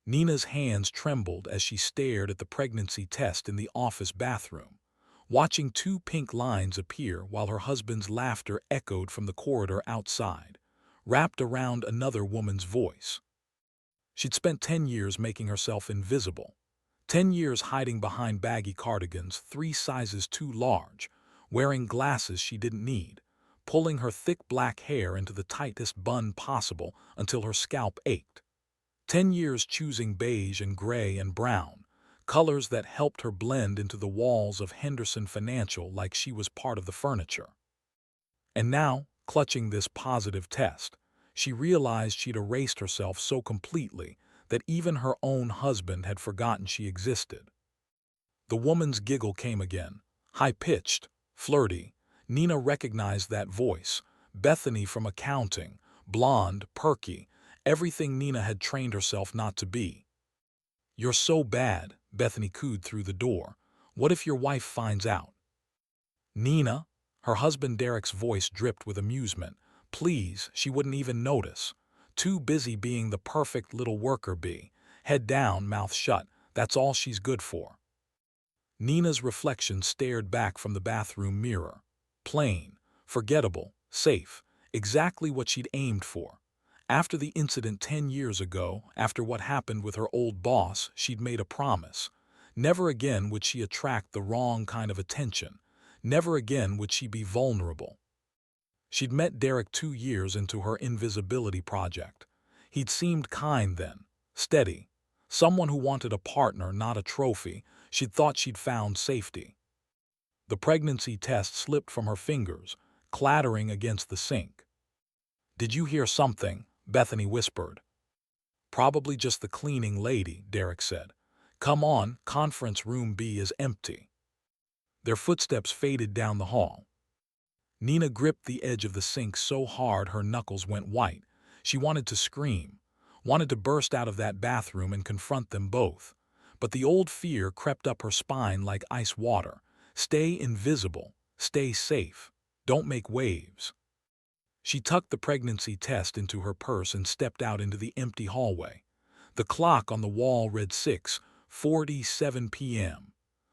Nina's hands trembled as she stared at the pregnancy test in the office bathroom, watching two pink lines appear while her husband's laughter echoed from the corridor outside, wrapped around another woman's voice. She'd spent 10 years making herself invisible, 10 years hiding behind baggy cardigans 3 sizes too large, wearing glasses she didn't need, pulling her thick black hair into the tightest bun possible until her scalp ached. 10 years choosing beige and gray and brown, colors that helped her blend into the walls of Henderson Financial like she was part of the furniture. And now, clutching this positive test, she realized she'd erased herself so completely that even her own husband had forgotten she existed. The woman's giggle came again, high-pitched, flirty. Nina recognized that voice, Bethany from accounting, blonde, perky, everything Nina had trained herself not to be. "You're so bad," Bethany cooed through the door. "What if your wife finds out?" "Nina?" Her husband Derek's voice dripped with amusement. "Please, she wouldn't even notice. Too busy being the perfect little worker bee. Head down, mouth shut. That's all she's good for." Nina's reflection stared back from the bathroom mirror. Plain, forgettable, safe, exactly what she'd aimed for. After the incident 10 years ago, after what happened with her old boss, she'd made a promise. Never again would she attract the wrong kind of attention. Never again would she be vulnerable. She'd met Derek 2 years into her invisibility project. He'd seemed kind then, steady, someone who wanted a partner, not a trophy. She'd thought she'd found safety. The pregnancy test slipped from her fingers, clattering against the sink. "Did you hear something?" Bethany whispered. "Probably just the cleaning lady," Derek said. "Come on, conference room B is empty." Their footsteps faded down the hall. Nina gripped the edge of the sink so hard her knuckles went white. She wanted to scream, wanted to burst out of that bathroom and confront them both. But the old fear crept up her spine like ice water. Stay invisible, stay safe, don't make waves. She tucked the pregnancy test into her purse and stepped out into the empty hallway. The clock on the wall read 6:47 p.m.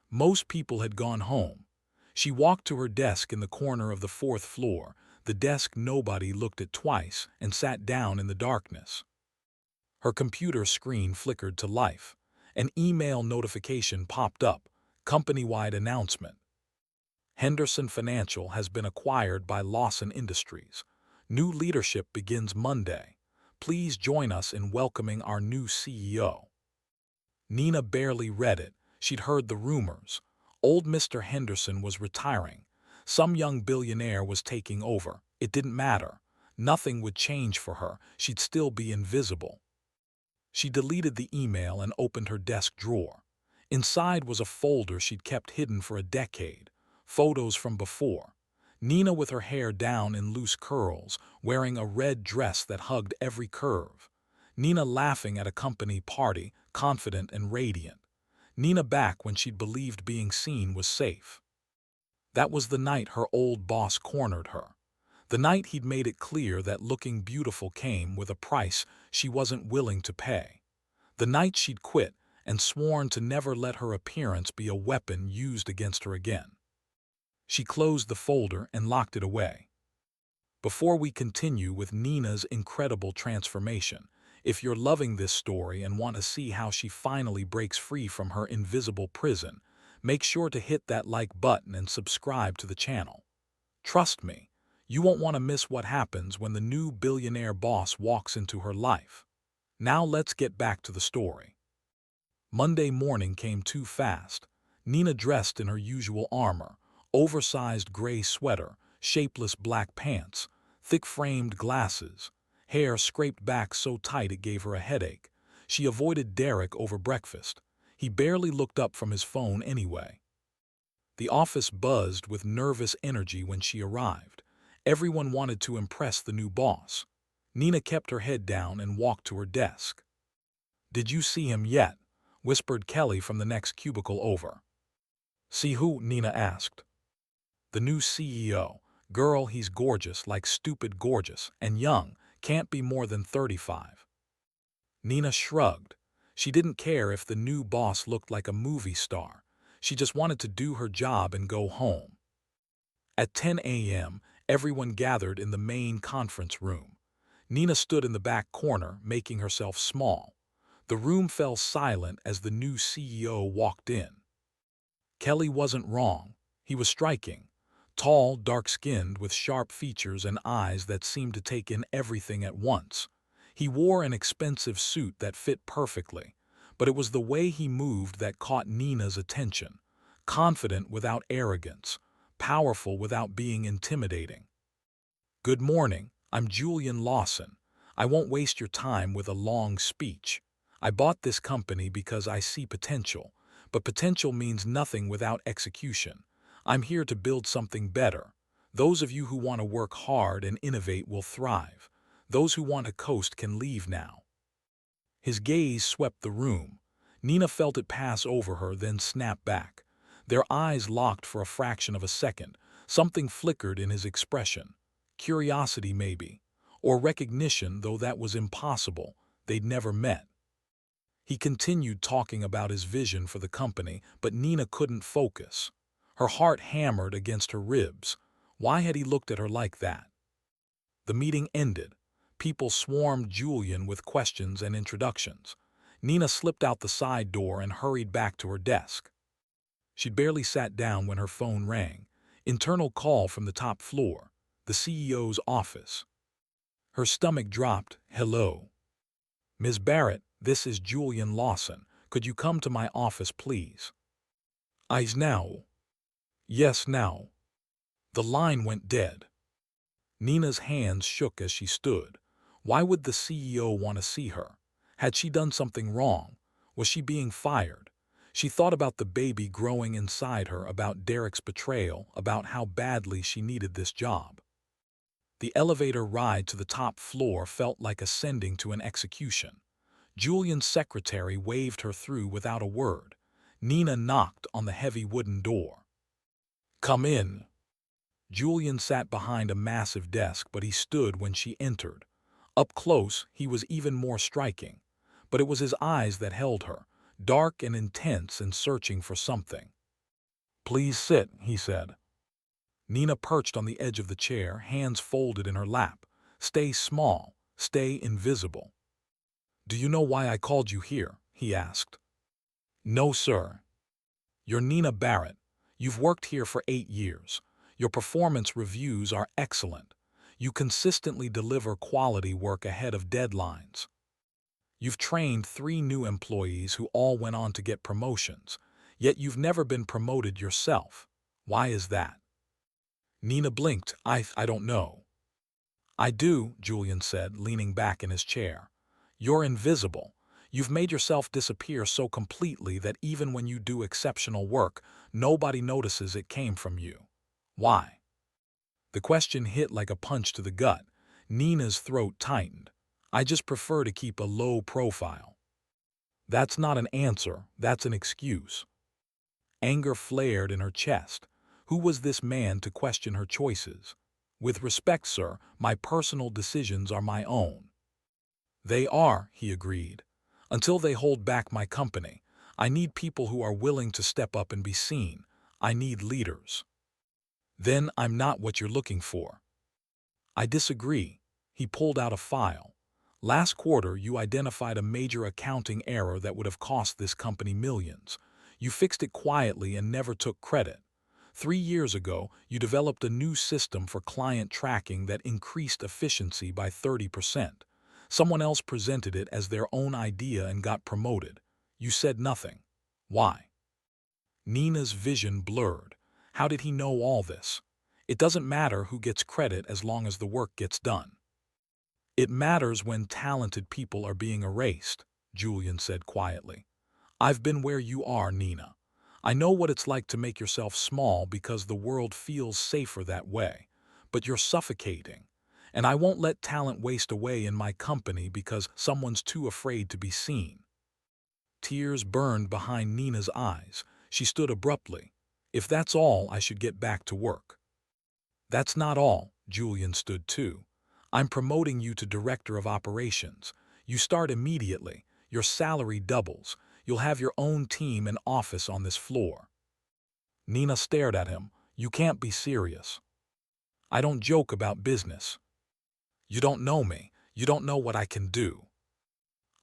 Most people had gone home. She walked to her desk in the corner of the 4th floor, the desk nobody looked at twice, and sat down in the darkness. Her computer screen flickered to life. An email notification popped up, company-wide announcement. Henderson Financial has been acquired by Lawson Industries. New leadership begins Monday. Please join us in welcoming our new CEO. Nina barely read it. She'd heard the rumors. Old Mr. Henderson was retiring. Some young billionaire was taking over. It didn't matter. Nothing would change for her. She'd still be invisible. She deleted the email and opened her desk drawer. Inside was a folder she'd kept hidden for a decade. Photos from before. Nina with her hair down in loose curls, wearing a red dress that hugged every curve. Nina laughing at a company party, confident and radiant. Nina back when she'd believed being seen was safe. That was the night her old boss cornered her. The night he'd made it clear that looking beautiful came with a price she wasn't willing to pay. The night she'd quit and sworn to never let her appearance be a weapon used against her again. She closed the folder and locked it away. Before we continue with Nina's incredible transformation, if you're loving this story and want to see how she finally breaks free from her invisible prison, make sure to hit that like button and subscribe to the channel. Trust me, you won't want to miss what happens when the new billionaire boss walks into her life. Now let's get back to the story. Monday morning came too fast. Nina dressed in her usual armor, oversized gray sweater, shapeless black pants, thick-framed glasses, hair scraped back so tight it gave her a headache. She avoided Derek over breakfast. He barely looked up from his phone anyway. The office buzzed with nervous energy when she arrived. Everyone wanted to impress the new boss. Nina kept her head down and walked to her desk. "Did you see him yet?" whispered Kelly from the next cubicle over. "See who?" Nina asked. "The new CEO. Girl, he's gorgeous, like stupid gorgeous, and young, can't be more than 35. Nina shrugged. She didn't care if the new boss looked like a movie star. She just wanted to do her job and go home. At 10 a.m., everyone gathered in the main conference room. Nina stood in the back corner, making herself small. The room fell silent as the new CEO walked in. Kelly wasn't wrong. He was striking. Tall, dark-skinned, with sharp features and eyes that seemed to take in everything at once. He wore an expensive suit that fit perfectly, but it was the way he moved that caught Nina's attention. Confident without arrogance, powerful without being intimidating. "Good morning, I'm Julian Lawson. I won't waste your time with a long speech. I bought this company because I see potential, but potential means nothing without execution. I'm here to build something better. Those of you who want to work hard and innovate will thrive. Those who want to coast can leave now." His gaze swept the room. Nina felt it pass over her, then snap back. Their eyes locked for a fraction of a second. Something flickered in his expression. Curiosity, maybe. Or recognition, though that was impossible. They'd never met. He continued talking about his vision for the company, but Nina couldn't focus. Her heart hammered against her ribs. Why had he looked at her like that? The meeting ended. People swarmed Julian with questions and introductions. Nina slipped out the side door and hurried back to her desk. She'd barely sat down when her phone rang. Internal call from the top floor, the CEO's office. Her stomach dropped. "Hello. Ms. Barrett, this is Julian Lawson. Could you come to my office, please?" "Eyes now." "Yes, now." The line went dead. Nina's hands shook as she stood. Why would the CEO want to see her? Had she done something wrong? Was she being fired? She thought about the baby growing inside her, about Derek's betrayal, about how badly she needed this job. The elevator ride to the top floor felt like ascending to an execution. Julian's secretary waved her through without a word. Nina knocked on the heavy wooden door. "Come in." Julian sat behind a massive desk, but he stood when she entered. Up close, he was even more striking. But it was his eyes that held her, dark and intense and searching for something. "Please sit," he said. Nina perched on the edge of the chair, hands folded in her lap. "Stay small, stay invisible." "Do you know why I called you here?" he asked. "No, sir." "You're Nina Barrett. You've worked here for 8 years. Your performance reviews are excellent. You consistently deliver quality work ahead of deadlines. You've trained 3 new employees who all went on to get promotions, yet you've never been promoted yourself. Why is that?" Nina blinked. I don't know." "I do," Julian said, leaning back in his chair. "You're invisible. You've made yourself disappear so completely that even when you do exceptional work, nobody notices it came from you. Why?" The question hit like a punch to the gut. Nina's throat tightened. "I just prefer to keep a low profile." "That's not an answer, that's an excuse." Anger flared in her chest. Who was this man to question her choices? "With respect, sir, my personal decisions are my own." "They are," he agreed. "Until they hold back my company. I need people who are willing to step up and be seen. I need leaders." "Then I'm not what you're looking for." "I disagree." He pulled out a file. "Last quarter, you identified a major accounting error that would have cost this company millions. You fixed it quietly and never took credit. 3 years ago, you developed a new system for client tracking that increased efficiency by 30%. Someone else presented it as their own idea and got promoted. You said nothing. Why?" Nina's vision blurred. How did he know all this? It doesn't matter who gets credit as long as the work gets done. "It matters when talented people are being erased," Julian said quietly. "I've been where you are, Nina. I know what it's like to make yourself small because the world feels safer that way. But you're suffocating. And I won't let talent waste away in my company because someone's too afraid to be seen." Tears burned behind Nina's eyes. She stood abruptly. "If that's all, I should get back to work." "That's not all." Julian stood too. "I'm promoting you to Director of Operations. You start immediately. Your salary doubles. You'll have your own team and office on this floor." Nina stared at him. "You can't be serious." "I don't joke about business. You don't know me. You don't know what I can do."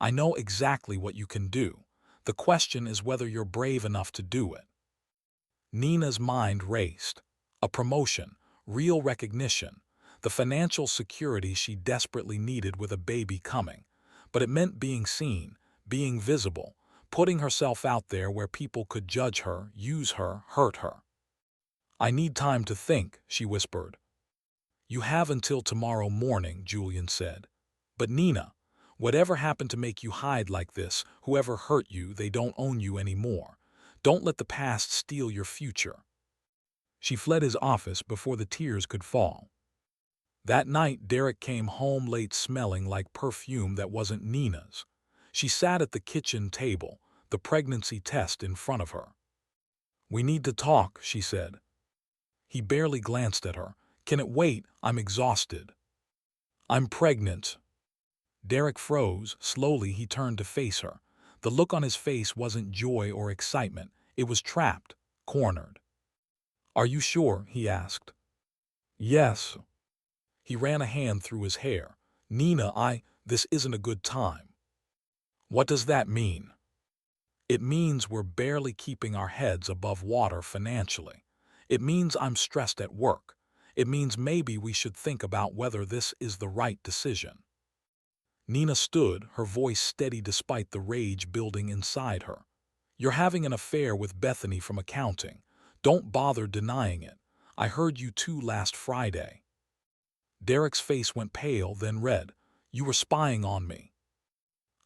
"I know exactly what you can do. The question is whether you're brave enough to do it." Nina's mind raced. A promotion, real recognition, the financial security she desperately needed with a baby coming. But it meant being seen, being visible, putting herself out there where people could judge her, use her, hurt her. "I need time to think," she whispered. "You have until tomorrow morning," Julian said. "But Nina, whatever happened to make you hide like this, whoever hurt you, they don't own you anymore. Don't let the past steal your future." She fled his office before the tears could fall. That night, Derek came home late smelling like perfume that wasn't Nina's. She sat at the kitchen table, the pregnancy test in front of her. "We need to talk," she said. He barely glanced at her. "Can it wait? I'm exhausted." "I'm pregnant." Derek froze. Slowly he turned to face her. The look on his face wasn't joy or excitement. It was trapped, cornered. "Are you sure?" he asked. "Yes." He ran a hand through his hair. "Nina, this isn't a good time." "What does that mean?" "It means we're barely keeping our heads above water financially. It means I'm stressed at work. It means maybe we should think about whether this is the right decision." Nina stood, her voice steady despite the rage building inside her. "You're having an affair with Bethany from accounting. Don't bother denying it. I heard you two last Friday." Derek's face went pale, then red. "You were spying on me."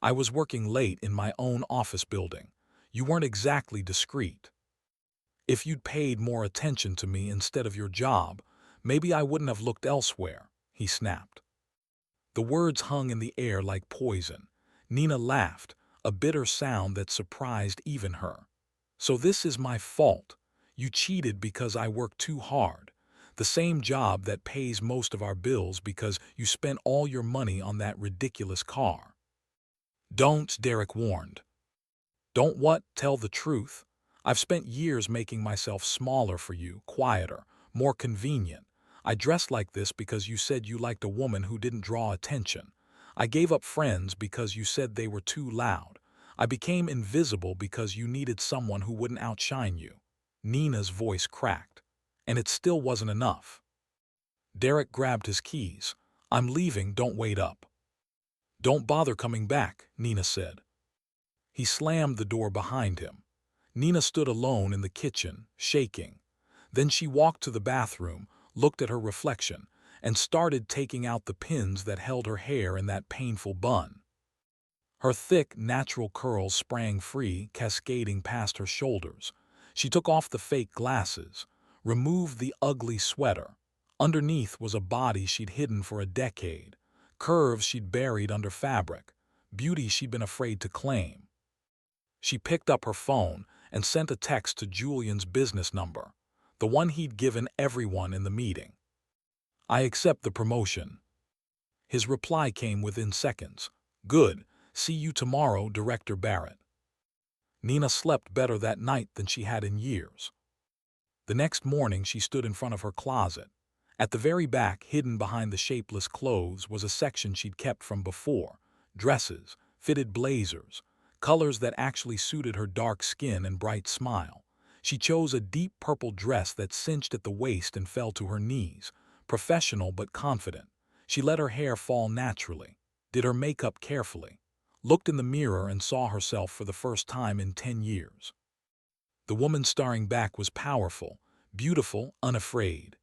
"I was working late in my own office building. You weren't exactly discreet. If you'd paid more attention to me instead of your job, maybe I wouldn't have looked elsewhere," he snapped. The words hung in the air like poison. Nina laughed, a bitter sound that surprised even her. "So this is my fault. You cheated because I worked too hard. The same job that pays most of our bills because you spent all your money on that ridiculous car." "Don't," Derek warned. "Don't what? Tell the truth. I've spent years making myself smaller for you, quieter, more convenient. I dressed like this because you said you liked a woman who didn't draw attention. I gave up friends because you said they were too loud. I became invisible because you needed someone who wouldn't outshine you." Nina's voice cracked. And it still wasn't enough. Derek grabbed his keys. "I'm leaving, don't wait up." "Don't bother coming back," Nina said. He slammed the door behind him. Nina stood alone in the kitchen, shaking. Then she walked to the bathroom, looked at her reflection, and started taking out the pins that held her hair in that painful bun. Her thick, natural curls sprang free, cascading past her shoulders. She took off the fake glasses, removed the ugly sweater. Underneath was a body she'd hidden for a decade, curves she'd buried under fabric, beauty she'd been afraid to claim. She picked up her phone and sent a text to Julian's business number, the one he'd given everyone in the meeting. "I accept the promotion." His reply came within seconds. "Good. See you tomorrow, Director Barrett." Nina slept better that night than she had in years. The next morning she stood in front of her closet. At the very back, hidden behind the shapeless clothes, was a section she'd kept from before. Dresses, fitted blazers, colors that actually suited her dark skin and bright smile. She chose a deep purple dress that cinched at the waist and fell to her knees, professional but confident. She let her hair fall naturally, did her makeup carefully, looked in the mirror and saw herself for the first time in 10 years. The woman staring back was powerful, beautiful, unafraid.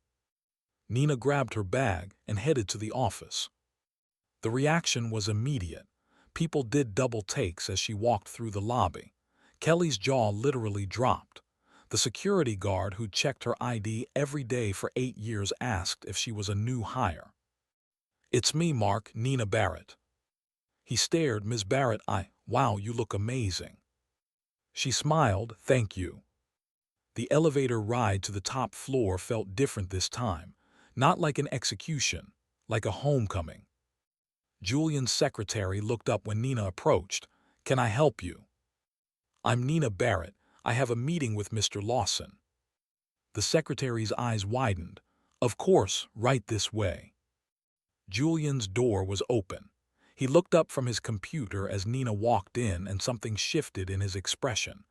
Nina grabbed her bag and headed to the office. The reaction was immediate. People did double takes as she walked through the lobby. Kelly's jaw literally dropped. The security guard who'd checked her ID every day for 8 years asked if she was a new hire. "It's me, Mark, Nina Barrett." He stared. "Ms. Barrett, wow, you look amazing." She smiled. "Thank you." The elevator ride to the top floor felt different this time. Not like an execution, like a homecoming. Julian's secretary looked up when Nina approached. Can I help you? I'm Nina Barrett. I have a meeting with Mr. Lawson. The secretary's eyes widened. Of course, right this way. Julian's door was open. He looked up from his computer as Nina walked in, and something shifted in his expression.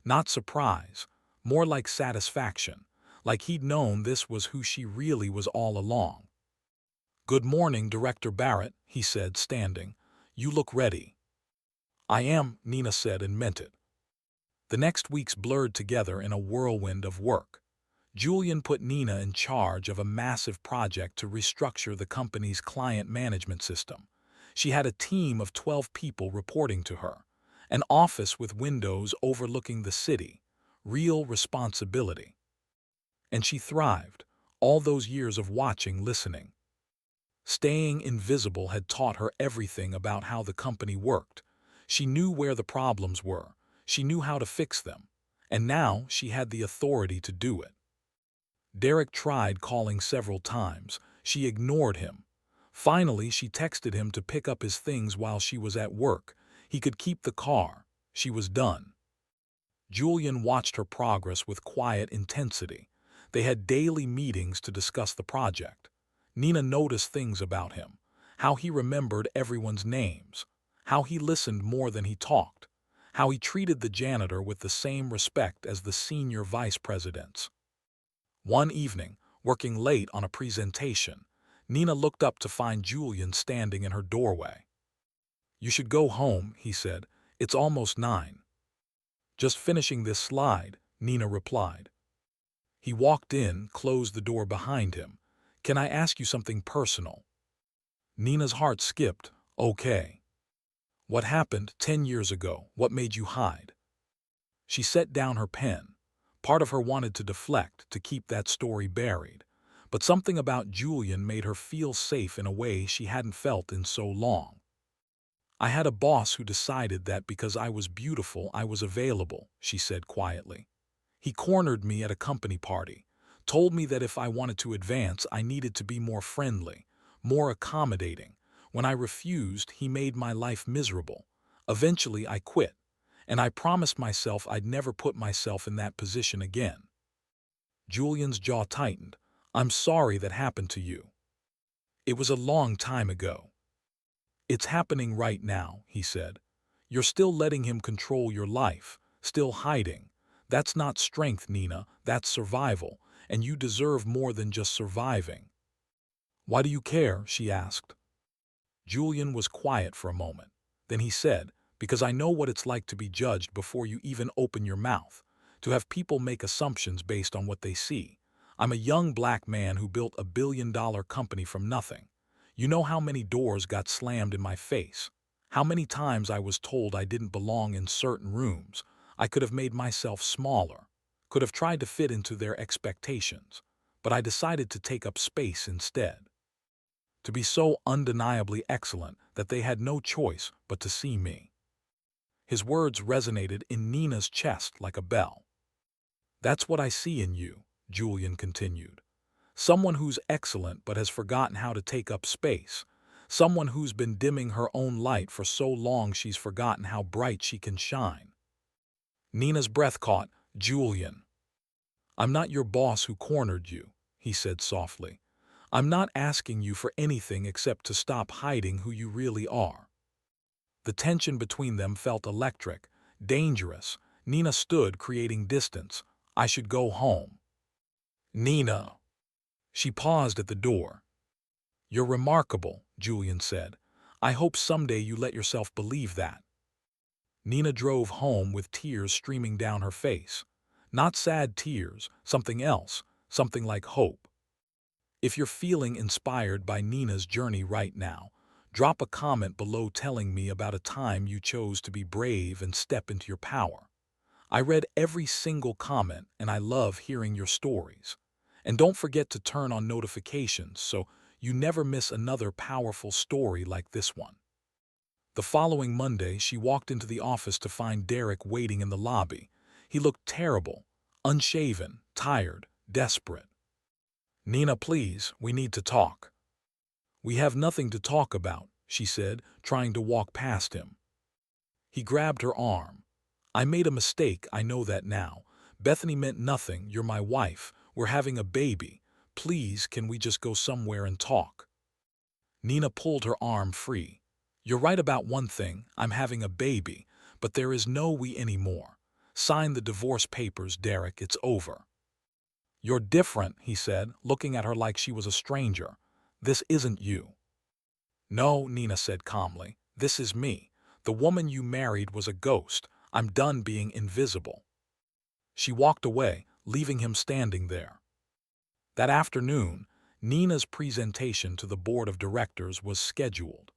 Not surprise, more like satisfaction, like he'd known this was who she really was all along. "Good morning, Director Barrett," he said, standing. "You look ready." "I am," Nina said, and meant it. The next weeks blurred together in a whirlwind of work. Julian put Nina in charge of a massive project to restructure the company's client management system. She had a team of 12 people reporting to her, an office with windows overlooking the city, real responsibility. And she thrived, all those years of watching, listening. Staying invisible had taught her everything about how the company worked. She knew where the problems were, she knew how to fix them, and now she had the authority to do it. Derek tried calling several times. She ignored him. Finally, she texted him to pick up his things while she was at work. He could keep the car. She was done. Julian watched her progress with quiet intensity. They had daily meetings to discuss the project. Nina noticed things about him, how he remembered everyone's names, how he listened more than he talked, how he treated the janitor with the same respect as the senior vice presidents. One evening, working late on a presentation, Nina looked up to find Julian standing in her doorway. "You should go home," he said. "It's almost 9. "Just finishing this slide," Nina replied. He walked in, closed the door behind him. "Can I ask you something personal?" Nina's heart skipped. "Okay. What happened 10 years ago? What made you hide?" She set down her pen. Part of her wanted to deflect, to keep that story buried. But something about Julian made her feel safe in a way she hadn't felt in so long. "I had a boss who decided that because I was beautiful, I was available," she said quietly. "He cornered me at a company party, told me that if I wanted to advance, I needed to be more friendly, more accommodating. When I refused, he made my life miserable. Eventually, I quit, and I promised myself I'd never put myself in that position again." Julian's jaw tightened. "I'm sorry that happened to you." "It was a long time ago." "It's happening right now," he said. "You're still letting him control your life, still hiding. That's not strength, Nina, that's survival, and you deserve more than just surviving." "Why do you care?" she asked. Julian was quiet for a moment. Then he said, "Because I know what it's like to be judged before you even open your mouth, to have people make assumptions based on what they see. I'm a young black man who built a billion-dollar company from nothing. You know how many doors got slammed in my face, how many times I was told I didn't belong in certain rooms. I could have made myself smaller, could have tried to fit into their expectations, but I decided to take up space instead. To be so undeniably excellent that they had no choice but to see me." His words resonated in Nina's chest like a bell. "That's what I see in you," Julian continued. "Someone who's excellent but has forgotten how to take up space. Someone who's been dimming her own light for so long she's forgotten how bright she can shine." Nina's breath caught. "Julian, I'm not your boss who cornered you," he said softly. "I'm not asking you for anything except to stop hiding who you really are." The tension between them felt electric, dangerous. Nina stood, creating distance. "I should go home." "Nina." She paused at the door. "You're remarkable," Julian said. "I hope someday you let yourself believe that." Nina drove home with tears streaming down her face. Not sad tears, something else, something like hope. If you're feeling inspired by Nina's journey right now, drop a comment below telling me about a time you chose to be brave and step into your power. I read every single comment and I love hearing your stories. And don't forget to turn on notifications so you never miss another powerful story like this one. The following Monday, she walked into the office to find Derek waiting in the lobby. He looked terrible, unshaven, tired, desperate. "Nina, please, we need to talk." "We have nothing to talk about," she said, trying to walk past him. He grabbed her arm. I made a mistake, I know that now. Bethany meant nothing, you're my wife, we're having a baby. Please, can we just go somewhere and talk? Nina pulled her arm free. You're right about one thing, I'm having a baby, but there is no we anymore. Sign the divorce papers, Derek, it's over. You're different, he said, looking at her like she was a stranger. This isn't you. No, Nina said calmly, this is me. The woman you married was a ghost. I'm done being invisible. She walked away, leaving him standing there. That afternoon, Nina's presentation to the board of directors was scheduled.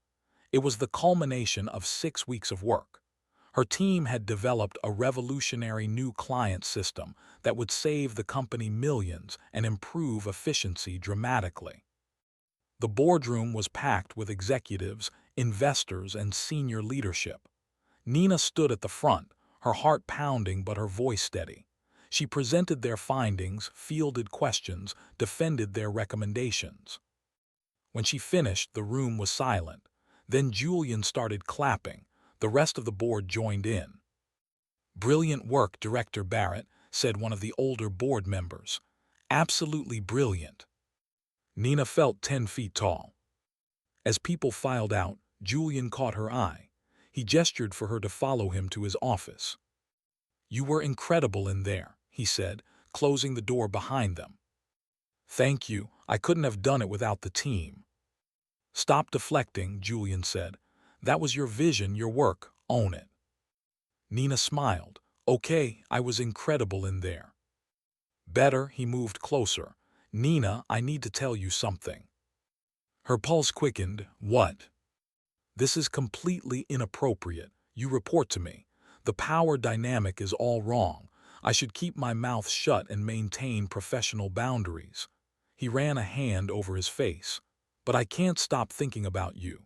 It was the culmination of 6 weeks of work. Her team had developed a revolutionary new client system that would save the company millions and improve efficiency dramatically. The boardroom was packed with executives, investors, and senior leadership. Nina stood at the front, her heart pounding but her voice steady. She presented their findings, fielded questions, defended their recommendations. When she finished, the room was silent. Then Julian started clapping. The rest of the board joined in. Brilliant work, Director Barrett, said one of the older board members. Absolutely brilliant. Nina felt 10 feet tall. As people filed out, Julian caught her eye. He gestured for her to follow him to his office. You were incredible in there, he said, closing the door behind them. Thank you, I couldn't have done it without the team. Stop deflecting, Julian said. That was your vision, your work, own it. Nina smiled. Okay, I was incredible in there. Better, he moved closer. Nina, I need to tell you something. Her pulse quickened. What? This is completely inappropriate. You report to me. The power dynamic is all wrong. I should keep my mouth shut and maintain professional boundaries. He ran a hand over his face. But I can't stop thinking about you.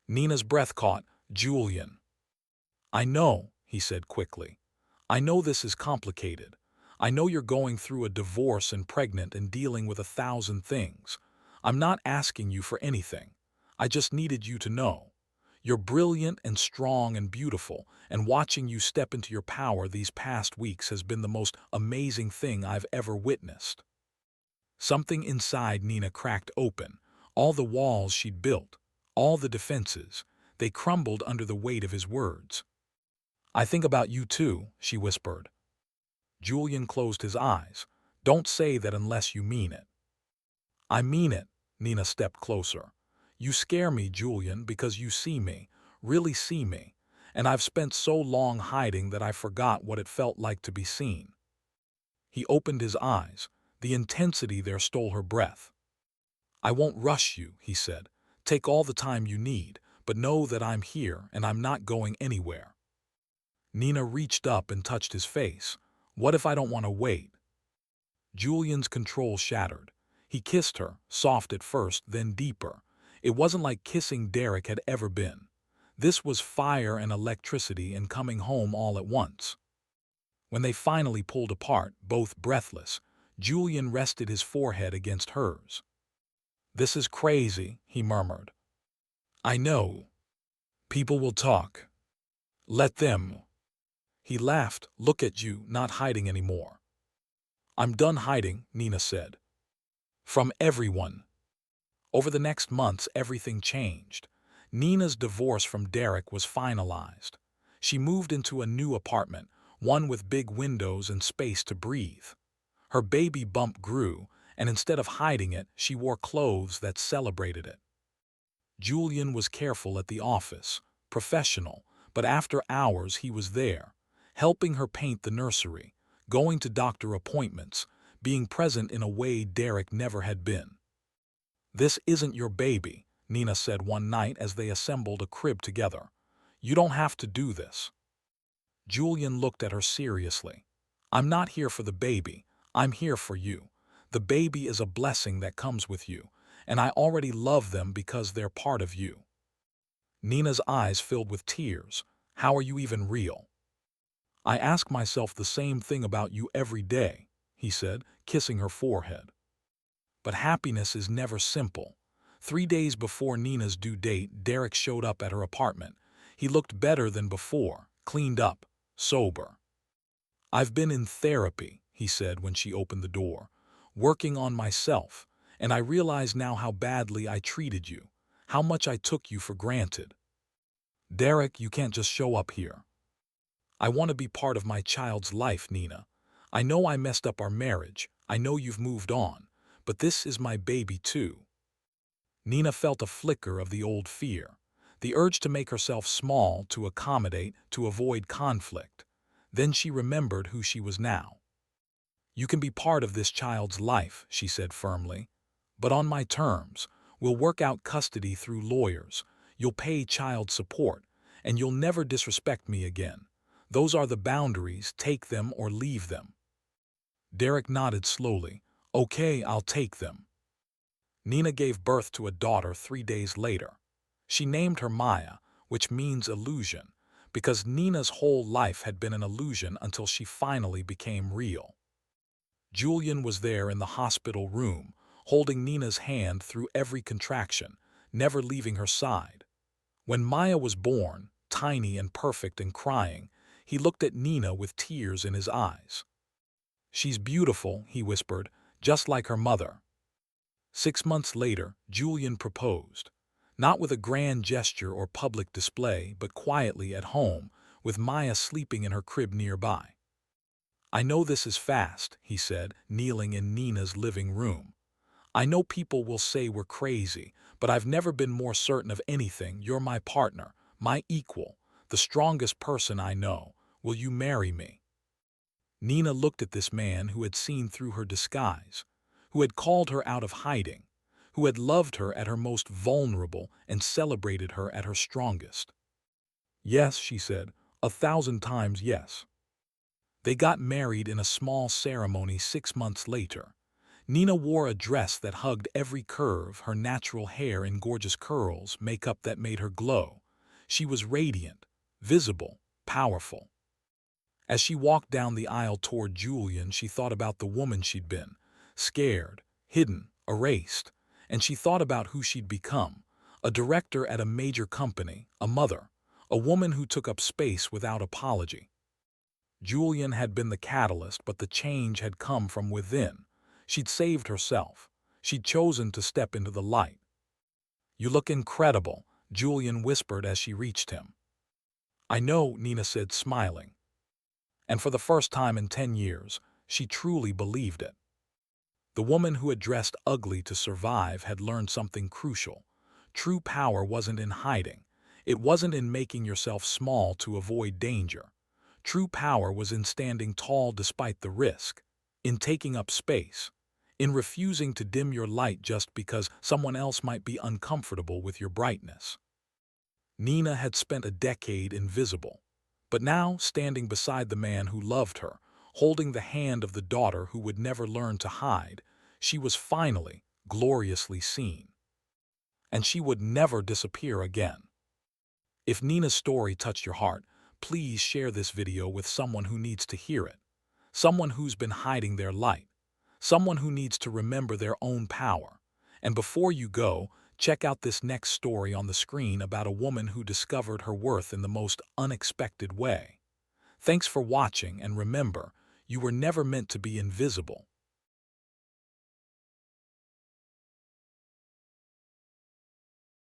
Nina's breath caught. Julian. I know, he said quickly. I know this is complicated. I know you're going through a divorce and pregnant and dealing with 1,000 things. I'm not asking you for anything. I just needed you to know. You're brilliant and strong and beautiful, and watching you step into your power these past weeks has been the most amazing thing I've ever witnessed. Something inside Nina cracked open. All the walls she'd built, all the defenses, they crumbled under the weight of his words. I think about you too, she whispered. Julian closed his eyes. Don't say that unless you mean it. I mean it, Nina stepped closer. You scare me, Julian, because you see me, really see me, and I've spent so long hiding that I forgot what it felt like to be seen. He opened his eyes. The intensity there stole her breath. I won't rush you, he said. Take all the time you need, but know that I'm here and I'm not going anywhere. Nina reached up and touched his face. What if I don't want to wait? Julian's control shattered. He kissed her, soft at first, then deeper. It wasn't like kissing Derek had ever been. This was fire and electricity and coming home all at once. When they finally pulled apart, both breathless, Julian rested his forehead against hers. This is crazy, he murmured. I know. People will talk. Let them. He laughed. Look at you, not hiding anymore. I'm done hiding, Nina said. From everyone. Over the next months, everything changed. Nina's divorce from Derek was finalized. She moved into a new apartment, one with big windows and space to breathe. Her baby bump grew, and instead of hiding it, she wore clothes that celebrated it. Julian was careful at the office, professional, but after hours he was there, helping her paint the nursery, going to doctor appointments, being present in a way Derek never had been. This isn't your baby, Nina said one night as they assembled a crib together. You don't have to do this. Julian looked at her seriously. I'm not here for the baby, I'm here for you. The baby is a blessing that comes with you, and I already love them because they're part of you. Nina's eyes filled with tears. How are you even real? I ask myself the same thing about you every day, he said, kissing her forehead. But happiness is never simple. 3 days before Nina's due date, Derek showed up at her apartment. He looked better than before, cleaned up, sober. "I've been in therapy," he said when she opened the door, "working on myself, and I realize now how badly I treated you, how much I took you for granted. Derek, you can't just show up here. I want to be part of my child's life, Nina. I know I messed up our marriage, I know you've moved on, but this is my baby too." Nina felt a flicker of the old fear, the urge to make herself small, to accommodate, to avoid conflict. Then she remembered who she was now. "You can be part of this child's life," she said firmly, "but on my terms. We'll work out custody through lawyers, you'll pay child support, and you'll never disrespect me again. Those are the boundaries, take them or leave them." Derek nodded slowly. "Okay, I'll take them." Nina gave birth to a daughter 3 days later. She named her Maya, which means illusion, because Nina's whole life had been an illusion until she finally became real. Julian was there in the hospital room, holding Nina's hand through every contraction, never leaving her side. When Maya was born, tiny and perfect and crying, he looked at Nina with tears in his eyes. "She's beautiful," he whispered, "just like her mother." 6 months later, Julian proposed. Not with a grand gesture or public display, but quietly at home, with Maya sleeping in her crib nearby. "I know this is fast," he said, kneeling in Nina's living room. "I know people will say we're crazy, but I've never been more certain of anything. You're my partner, my equal, the strongest person I know. Will you marry me?" Nina looked at this man who had seen through her disguise, who had called her out of hiding, who had loved her at her most vulnerable and celebrated her at her strongest. "Yes," she said, "1,000 times yes." They got married in a small ceremony 6 months later. Nina wore a dress that hugged every curve, her natural hair in gorgeous curls, makeup that made her glow. She was radiant, visible, powerful. As she walked down the aisle toward Julian, she thought about the woman she'd been, scared, hidden, erased, and she thought about who she'd become, a director at a major company, a mother, a woman who took up space without apology. Julian had been the catalyst, but the change had come from within. She'd saved herself. She'd chosen to step into the light. "You look incredible," Julian whispered as she reached him. "I know," Nina said, smiling. And for the first time in 10 years, she truly believed it. The woman who had dressed ugly to survive had learned something crucial. True power wasn't in hiding. It wasn't in making yourself small to avoid danger. True power was in standing tall despite the risk, in taking up space, in refusing to dim your light just because someone else might be uncomfortable with your brightness. Nina had spent a decade invisible, but now, standing beside the man who loved her, holding the hand of the daughter who would never learn to hide, she was finally, gloriously seen. And she would never disappear again. If Nina's story touched your heart, please share this video with someone who needs to hear it, someone who's been hiding their light, someone who needs to remember their own power. And before you go, check out this next story on the screen about a woman who discovered her worth in the most unexpected way. Thanks for watching, and remember, you were never meant to be invisible.